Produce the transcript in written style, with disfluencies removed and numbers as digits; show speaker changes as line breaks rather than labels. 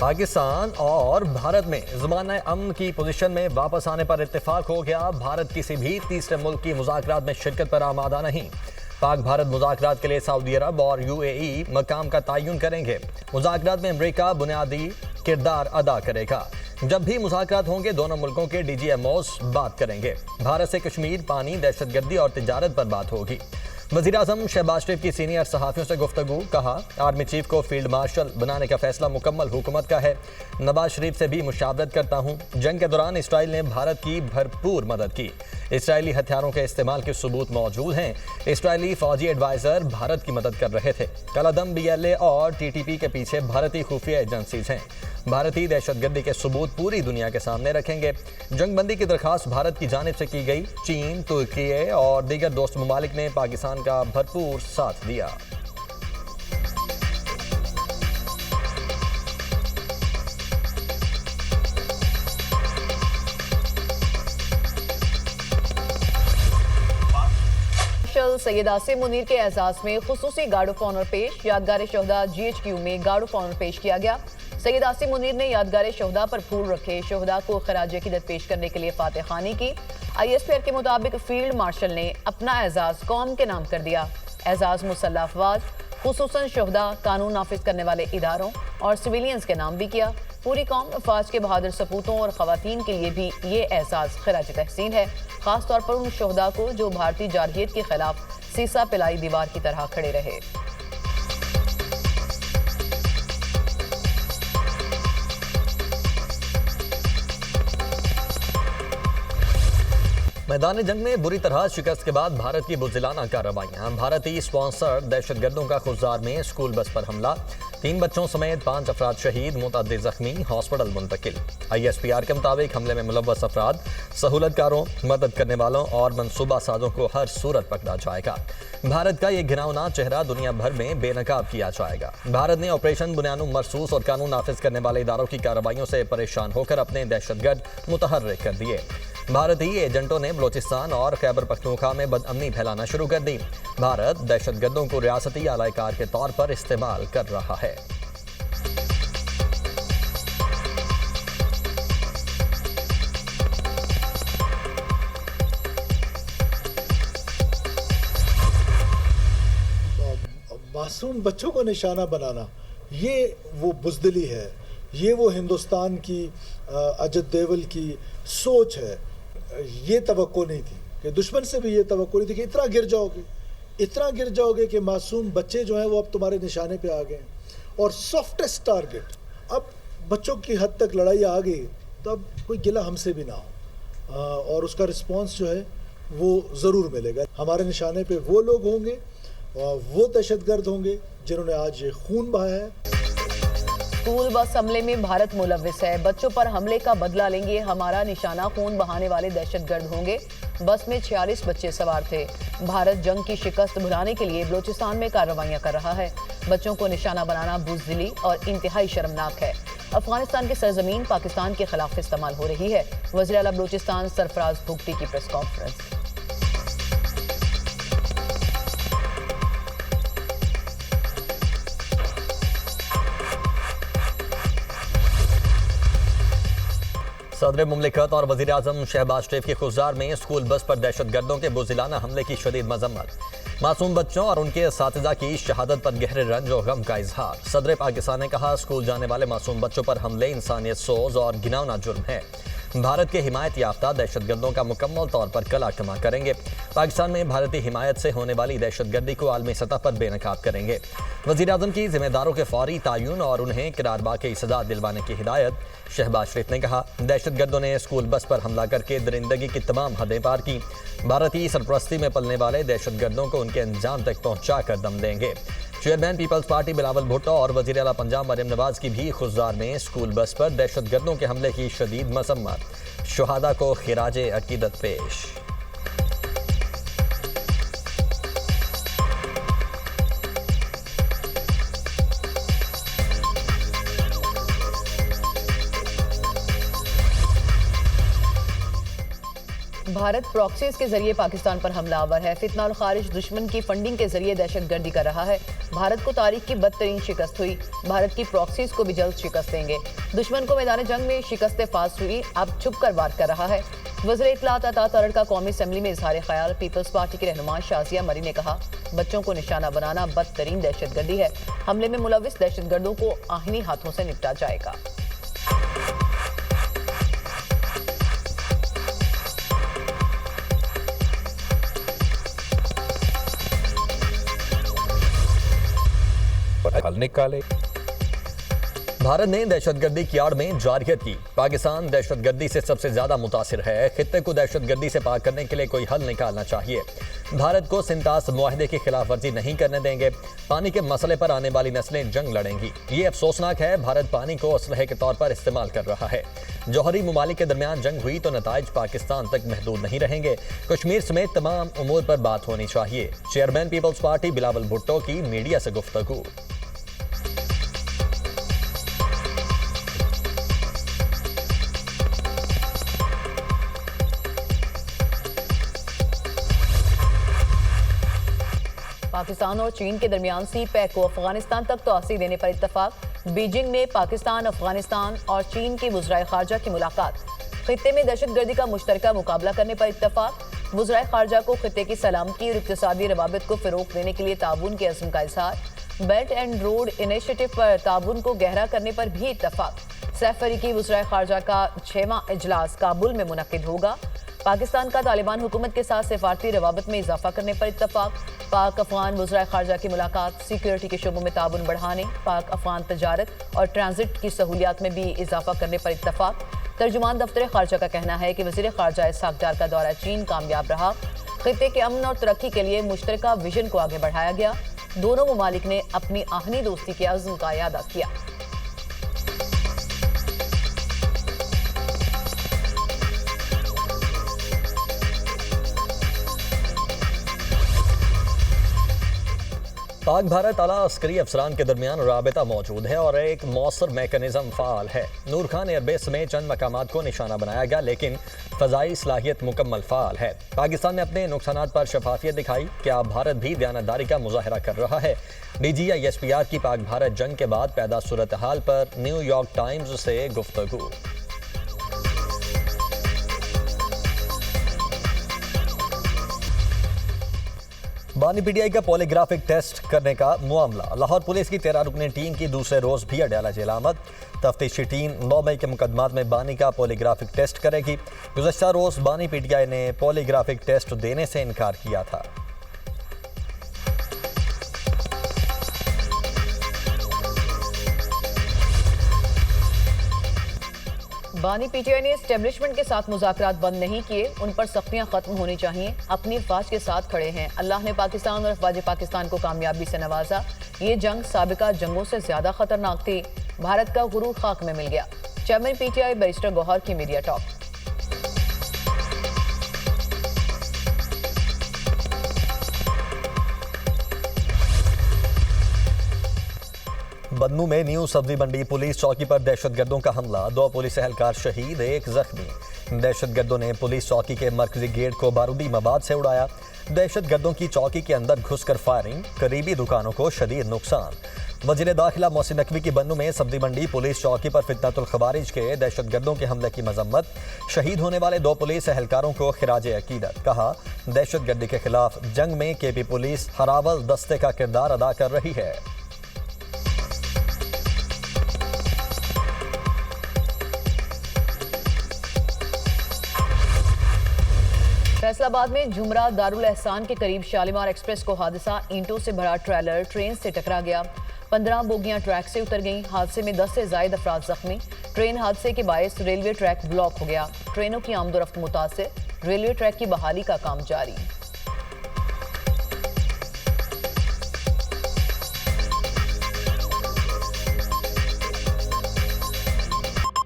पाकिस्तान और भारत में ज़माना अमन की पोजीशन में वापस आने पर इत्तेफाक हो गया। भारत किसी भी तीसरे मुल्क की मुज़ाकरात में शिरकत पर आमादा नहीं। पाक भारत मुज़ाकरात के लिए सऊदी अरब और यूएई मकाम का तयन करेंगे। मुज़ाकरात में अमेरिका बुनियादी किरदार अदा करेगा। जब भी मुज़ाकरात होंगे दोनों मुल्कों के DGMOs बात करेंगे। भारत से कश्मीर, पानी, दहशतगर्दी और तिजारत पर बात होगी। वज़ीर-ए-आज़म शहबाज शरीफ की सीनियर सहाफ़ियों से गुफ्तगू। कहा, आर्मी चीफ को फील्ड मार्शल बनाने का फैसला मुकम्मल हुकूमत का है। नवाज शरीफ से भी मुशावरत करता हूँ। जंग के दौरान इसराइल ने भारत की भरपूर मदद की। इसराइली हथियारों के इस्तेमाल के सबूत मौजूद हैं। इसराइली फौजी एडवाइज़र भारत की मदद कर रहे थे। कलादम BLA और TTP के पीछे भारतीय खुफिया एजेंसीज हैं। भारतीय दहशतगर्दी के सबूत पूरी दुनिया के सामने रखेंगे। जंगबंदी की दरख्वास्त भारत की जानिब से की गई। चीन, तुर्की और दीगर दोस्त ममालिक ने पाकिस्तान का भरपूर साथ दिया।
सैयद आसिम मुनीर के एजाज में खुसूसी गार्ड ऑफ ऑनर पेश। यादगार शहदा GHQ में गार्ड ऑफ ऑनर पेश किया गया। सैयद आसिम मुनीर ने यादगार शहदा पर फूल रखे। शहदा को खराज अकीदत पेश करने के लिए फातह खानी की। ISPR के मुताबिक फील्ड मार्शल ने अपना एजाज कौम के नाम कर दिया। एजाज मुसल्लह अफवाज, खुसूसन शहदा, कानून नाफिज करने वाले इदारों और सिविलियंस के नाम भी किया। पूरी कौम फौज के बहादुर सपूतों और खवातीन के लिए भी ये एहसास खराज तहसीन है, खास तौर पर उन शहदा को जो भारतीय जारहियत के खिलाफ सीसा पिलाई दीवार की तरह खड़े रहे।
मैदान जंग में बुरी तरह शिकस्त के बाद भारत की बुज़दिलाना कार्रवाइयां। भारतीय स्पॉन्सर दहशतगर्दों का खुजार में स्कूल बस पर हमला। 3 बच्चों समेत 5 अफराद शहीद, मुतअद्दिद जख्मी, हॉस्पिटल मुंतकिल। ISPR के मुताबिक हमले में मुलव्वस अफराद, सहूलतकारों, मदद करने वालों और मनसूबा साजों को हर सूरत पकड़ा जाएगा। भारत का ये घिनौना चेहरा दुनिया भर में बेनकाब किया जाएगा। भारत ने ऑपरेशन बुनियाद मरसूस और कानून नाफिज करने वाले इदारों की कार्रवाइयों से परेशान होकर अपने दहशतगर्द मुतहर्रिक कर दिए। भारतीय एजेंटों ने बलोचिस्तान और खैबर पख्तूनख्वा में बदअमनी फैलाना शुरू कर दी। भारत दहशतगर्दों को रियासती आलाकार के तौर पर इस्तेमाल कर रहा है।
मासूम बच्चों को निशाना बनाना, ये वो बुज़दिली है, ये वो हिंदुस्तान की अजय देवल की सोच है। ये तवक्को नहीं थी कि दुश्मन से भी ये तवक्को नहीं थी कि इतना गिर जाओगे कि मासूम बच्चे जो हैं वो अब तुम्हारे निशाने पे आ गए। और सॉफ्टेस्ट टारगेट, अब बच्चों की हद तक लड़ाई आ गई तो अब कोई गिला हमसे भी ना हो, और उसका रिस्पांस जो है वो ज़रूर मिलेगा। हमारे निशाने पे वो लोग होंगे और वो दहशतगर्द होंगे जिन्होंने आज ये खून बहाया है।
स्कूल बस हमले में भारत मुलव्विस है। बच्चों पर हमले का बदला लेंगे। हमारा निशाना खून बहाने वाले दहशतगर्द होंगे। बस में 46 बच्चे सवार थे। भारत जंग की शिकस्त भुलाने के लिए बलोचिस्तान में कार्रवाइयां कर रहा है। बच्चों को निशाना बनाना बुज़दिली और इंतहाई शर्मनाक है। अफगानिस्तान की सरजमीन पाकिस्तान के खिलाफ इस्तेमाल हो रही है। वज़ीर आला बलोचिस्तान सरफराज भुगटी की प्रेस कॉन्फ्रेंस।
सदर मुमलिकत और वज़ीर-ए-आज़म शहबाज शरीफ के खुजार में स्कूल बस पर दहशतगर्दों के बुज़दिलाना हमले की शदीद मजम्मत। मासूम बच्चों और उनके असातिज़ा की शहादत पर गहरे रंज और गम का इजहार। सदर पाकिस्तान ने कहा, स्कूल जाने वाले मासूम बच्चों पर हमले इंसानियत सोज और घिनौना जुर्म है। भारत के हिमायत याफ्ता दहशतगर्दों का मुकम्मल तौर पर कला कमा करेंगे। पाकिस्तान में भारतीय हिमायत से होने वाली दहशतगर्दी को आलमी सतह पर बेनकाब करेंगे। वज़ीर-ए-आज़म की जिम्मेदारों के फौरी तयन और उन्हें किरारबा की सजा दिलवाने की हिदायत। शहबाज शरीफ ने कहा, दहशतगर्दों ने स्कूल बस पर हमला करके दरिंदगी की तमाम हदें पार की। भारतीय सरपरस्ती में पलने वाले दहशतगर्दों को उनके अंजाम तक पहुँचा कर दम देंगे। चेयरमैन पीपल्स पार्टी बिलावल भुट्टो और वज़ीर आला पंजाब मरियम नवाज की भी खुजार में स्कूल बस पर दहशतगर्दों के हमले की शदीद मजम्मत। शुहादा को खिराजे अकीदत पेश।
भारत प्रॉक्सीज के जरिए पाकिस्तान पर हमलावर है। फितना और खारिज दुश्मन की फंडिंग के जरिए दहशतगर्दी कर रहा है। भारत को तारीख की बदतरीन शिकस्त हुई। भारत की प्रॉक्सीज को भी जल्द शिकस्त देंगे। दुश्मन को मैदान जंग में शिकस्त फास्ट हुई, अब छुप कर वार कर रहा है। वज़ीर इत्तलात अता तरड़ का कौमी असम्बली में इजहार ख्याल। पीपल्स पार्टी की रहनुमा शाजिया मरी ने कहा, बच्चों को निशाना बनाना बदतरीन दहशतगर्दी है। हमले में मुलविस दहशतगर्दों को आहिनी हाथों से निपटा जाएगा।
निकाले।
भारत ने दहशतगर्दी की आड़ में जारहियत की। पाकिस्तान दहशतगर्दी से सबसे ज्यादा मुतासिर है। खित्ते को दहशतगर्दी से पाक करने के लिए कोई हल निकालना चाहिए। भारत को सिंतास मुआहदे की खिलाफ वर्जी नहीं करने देंगे। पानी के मसले पर आने वाली नस्लें जंग लड़ेंगी। ये अफसोसनाक है, भारत पानी को असलहे के तौर पर इस्तेमाल कर रहा है। जौहरी ममालिक के दरमियान जंग हुई तो नताइज पाकिस्तान तक महदूद नहीं रहेंगे। कश्मीर समेत तमाम उमूर पर बात होनी चाहिए। चेयरमैन पीपल्स पार्टी बिलावल भुट्टो की मीडिया से गुफ्तगू।
पाकिस्तान और चीन के दरमियान सी पैक को अफगानिस्तान तक तोसी देने पर इत्तफाक। बीजिंग में पाकिस्तान, अफगानिस्तान और चीन की वज़राए खारजा की मुलाकात। खित्ते में दहशतगर्दी का मुश्तरका मुकाबला करने पर इत्तफाक। वज़राए खारजा को खित्ते की सलामती और इक़्तिसादी रवाबित को फ़रोग़ देने के लिए ताउन के अज़्म का इज़हार। बेल्ट एंड रोड इनिशिएटिव पर ताउन को गहरा करने पर भी इत्तफाक। सैफ अरीकी वज़राए खारजा का 6वां इजलास काबुल में मुनक़िद होगा। पाकिस्तान का तालिबान हुकूमत के साथ सिफारती रवाबत में इजाफा करने पर इत्तफाक। पाक अफगान वज़राए खारजा की मुलाकात। सिक्योरिटी के शोबों में ताउन बढ़ाने, पाक अफगान तजारत और ट्रांजिट की सहूलियात में भी इजाफा करने पर इत्तफाक। तर्जुमान दफ्तर खारजा का कहना है कि वज़ीर खारजा इसहाक डार का दौरा चीन कामयाब रहा। खित्ते के अमन और तरक्की के लिए मुश्तरका विजन को आगे बढ़ाया गया। दोनों ममालिक ने अपनी आहनी दोस्ती के अज़्म का इयादा किया।
पाक भारत आला अस्करी अफसरान के दरमियान राबिता मौजूद है और एक मौसर मैकेनिज्म फ़ाल है। नूर खान एयरबेस में चंद मकामात को निशाना बनाया गया, लेकिन फ़ज़ाई सलाहियत मुकम्मल फ़ाल है। पाकिस्तान ने अपने नुकसानात पर शफाफियत दिखाई। क्या भारत भी दयानतदारी का मुजाहरा कर रहा है? DGI-SPR की पाक भारत जंग के बाद पैदा सूरत हाल पर न्यूयॉर्क टाइम्स से गुफ्तगू। बानी PTI का पॉलीग्राफिक टेस्ट करने का मामला। लाहौर पुलिस की 13 रुकनी टीम की दूसरे रोज भी अडयाला जेल आमद। तफ्तीशी टीम 9 मई के मुकदमात में बानी का पॉलीग्राफिक टेस्ट करेगी। गुज़श्ता रोज बानी PTI ने पॉलीग्राफिक टेस्ट देने से इनकार किया था।
बानी PTI ने एस्टेब्लिशमेंट के साथ मुज़ाकरात बंद नहीं किए, उन पर सख्तियां खत्म होनी चाहिए। अपनी अफवाज के साथ खड़े हैं। अल्लाह ने पाकिस्तान और अफवाज पाकिस्तान को कामयाबी से नवाजा। ये जंग साबिका जंगों से ज्यादा खतरनाक थी। भारत का गुरूर खाक में मिल गया। चेयरमैन PTI बैरिस्टर गौहर की मीडिया टॉक।
बन्नू में न्यू सब्जी मंडी पुलिस चौकी पर दहशतगर्दों का हमला। 2 पुलिस एहलकार शहीद, 1 जख्मी। दहशतगर्दों ने पुलिस चौकी के मरकजी गेट को बारूदी मवाद से उड़ाया। दहशतगर्दों की चौकी के अंदर घुसकर फायरिंग, करीबी दुकानों को शदीद नुकसान। वज़ीर दाखिला मोहसिन नकवी की बन्नू में सब्जी मंडी पुलिस चौकी पर फितनतुल खवारिज के दहशतगर्दों के हमले की मजम्मत। शहीद होने वाले 2 पुलिस एहलकारों को खिराजे अकीदत। कहा, दहशतगर्दी के खिलाफ जंग में KP पुलिस हरावल दस्ते का किरदार अदा कर रही है।
फैसलाबाद में जुमरा दारुल एहसान के करीब शालीमार एक्सप्रेस को हादसा। ईंटों से भरा ट्रेलर ट्रेन से टकरा गया। 15 बोगियां ट्रैक से उतर गईं। हादसे में 10 से ज़ायद अफराद जख्मी। ट्रेन हादसे के बायस रेलवे ट्रैक ब्लॉक हो गया। ट्रेनों की आमदोरफ्त मुतासिर। रेलवे ट्रैक की बहाली का काम जारी।